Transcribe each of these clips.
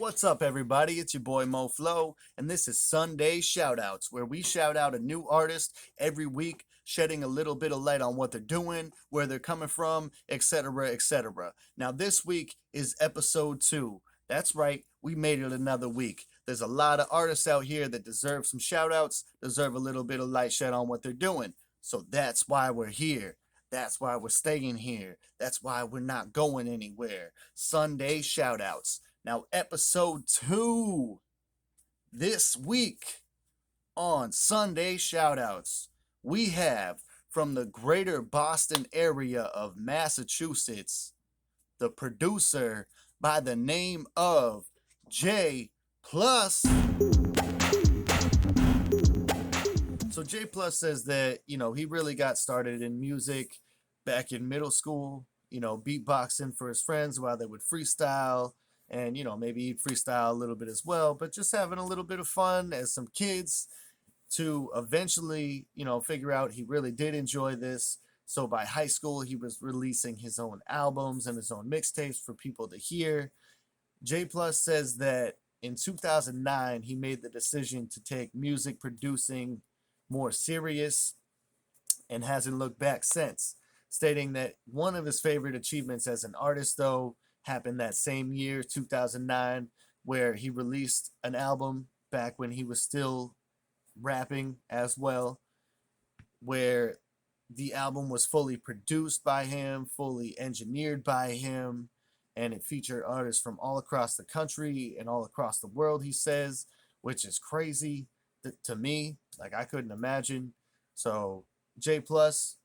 What's up, everybody? It's your boy Mo Flow, and this is Sunday Shoutouts, where we shout out a new artist every week, shedding a little bit of light on what they're doing, where they're coming from, etc., etc. Now, this week is episode 2. That's right, we made it another week. There's a lot of artists out here that deserve some shoutouts, deserve a little bit of light shed on what they're doing. So that's why we're here. That's why we're staying here. That's why we're not going anywhere. Sunday Shoutouts. Now, episode 2 this week on Sunday Shoutouts, we have from the greater Boston area of Massachusetts, the producer by the name of J Plus. So J Plus says that, he really got started in music back in middle school, beatboxing for his friends while they would freestyle and, maybe he'd freestyle a little bit as well, but just having a little bit of fun as some kids to eventually, figure out he really did enjoy this. So by high school, he was releasing his own albums and his own mixtapes for people to hear. J Plus says that in 2009, he made the decision to take music producing more serious and hasn't looked back since, stating that one of his favorite achievements as an artist, though, happened that same year, 2009, where he released an album back when he was still rapping as well, where the album was fully produced by him, fully engineered by him, and it featured artists from all across the country and all across the world, he says, which is crazy to me. Like, I couldn't imagine. So J Plus,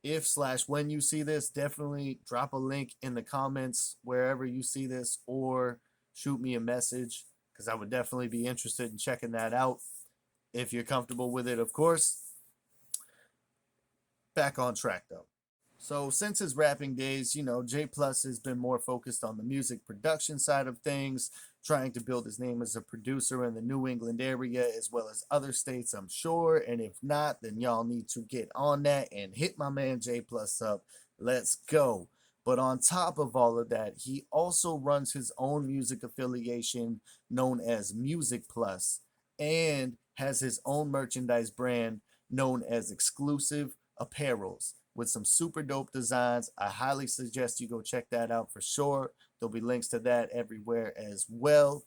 if slash when you see this, definitely drop a link in the comments wherever you see this, or shoot me a message, because I would definitely be interested in checking that out if you're comfortable with it, of course. Back on track though. So since his rapping days, J Plus has been more focused on the music production side of things, trying to build his name as a producer in the New England area as well as other states, I'm sure. And if not, then y'all need to get on that and hit my man J Plus up. Let's go. But on top of all of that, he also runs his own music affiliation known as Music Plus and has his own merchandise brand known as Exclusive Apparels with some super dope designs. I highly suggest you go check that out for sure. There'll be links to that everywhere as well.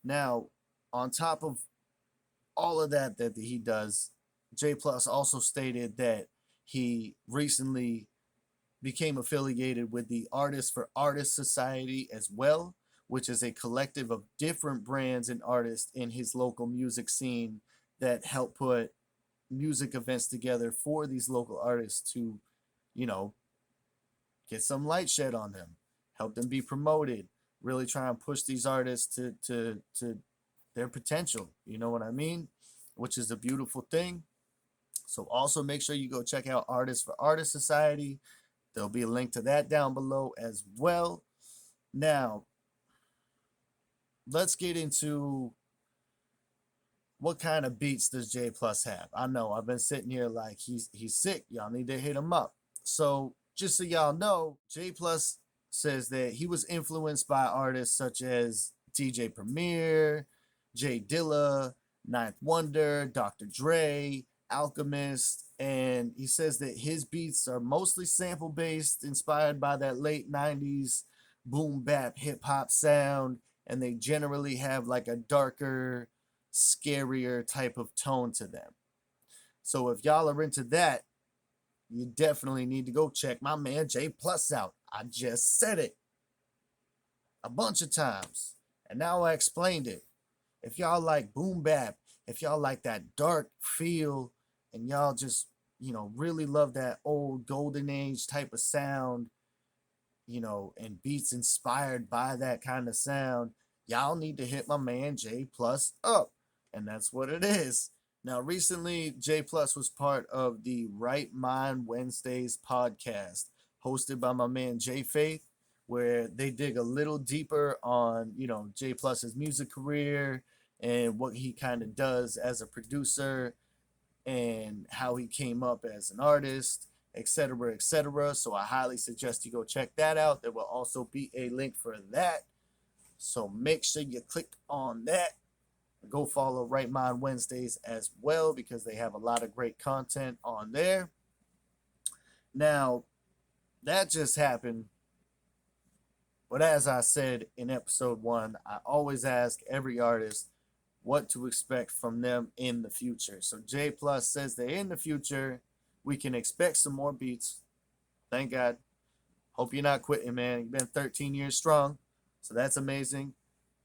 Now, on top of all of that he does, J Plus also stated that he recently became affiliated with the Artists for Artists Society as well, which is a collective of different brands and artists in his local music scene that help put music events together for these local artists to, you know, get some light shed on them, help them be promoted, really try and push these artists to their potential. You know what I mean? Which is a beautiful thing. So also make sure you go check out Artists for Artists Society. There'll be a link to that down below as well. Now, let's get into what kind of beats does J Plus have. I know I've been sitting here like he's sick. Y'all need to hit him up. So just so y'all know, J Plus says that he was influenced by artists such as DJ Premier, Jay Dilla, Ninth Wonder, Dr. Dre, Alchemist, and he says that his beats are mostly sample based, inspired by that late 90s boom bap hip hop sound, and they generally have like a darker, scarier type of tone to them. So if y'all are into that, you definitely need to go check my man J Plus out. I just said it a bunch of times, and now I explained it. If y'all like boom bap, if y'all like that dark feel, and y'all just, really love that old golden age type of sound, and beats inspired by that kind of sound, y'all need to hit my man J Plus up. And that's what it is. Now, recently, J Plus was part of the Right Mind Wednesdays podcast, hosted by my man J Faith, where they dig a little deeper on, J Plus's music career and what he kind of does as a producer and how he came up as an artist, etc., etc. So I highly suggest you go check that out. There will also be a link for that. So make sure you click on that. Go follow Right Mind Wednesdays as well because they have a lot of great content on there. Now, that just happened. But as I said in episode 1, I always ask every artist what to expect from them in the future. So J Plus says that in the future, we can expect some more beats. Thank God. Hope you're not quitting, man. You've been 13 years strong. So that's amazing.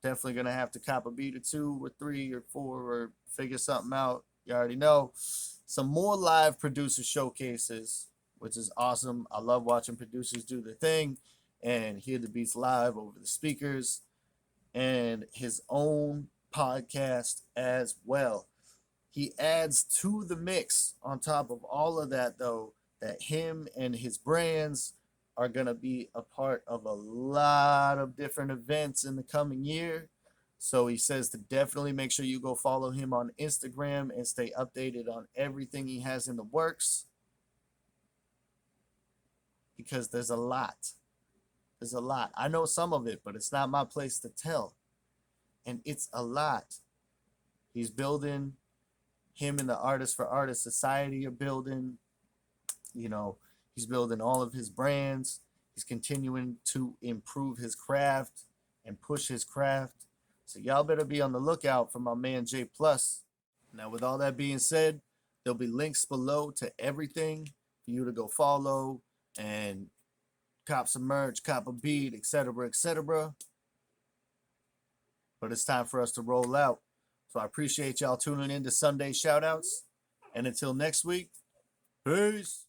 Definitely going to have to cop a beat or 2 or 3 or 4 or figure something out. You already know. Some more live producer showcases, which is awesome. I love watching producers do their thing and hear the beats live over the speakers, and his own podcast as well. He adds to the mix on top of all of that, though, that him and his brands are going to be a part of a lot of different events in the coming year. So he says to definitely make sure you go follow him on Instagram and stay updated on everything he has in the works, because there's a lot. There's a lot. I know some of it, but it's not my place to tell. And it's a lot. He's building, him and the Artists for Artists Society are building. You know, he's building all of his brands. He's continuing to improve his craft and push his craft. So y'all better be on the lookout for my man J Plus. Now, with all that being said, there'll be links below to everything for you to go follow and cop some merch, cop a beat, etc., etc. But it's time for us to roll out. So I appreciate y'all tuning in to Sunday Shoutouts. And until next week, peace.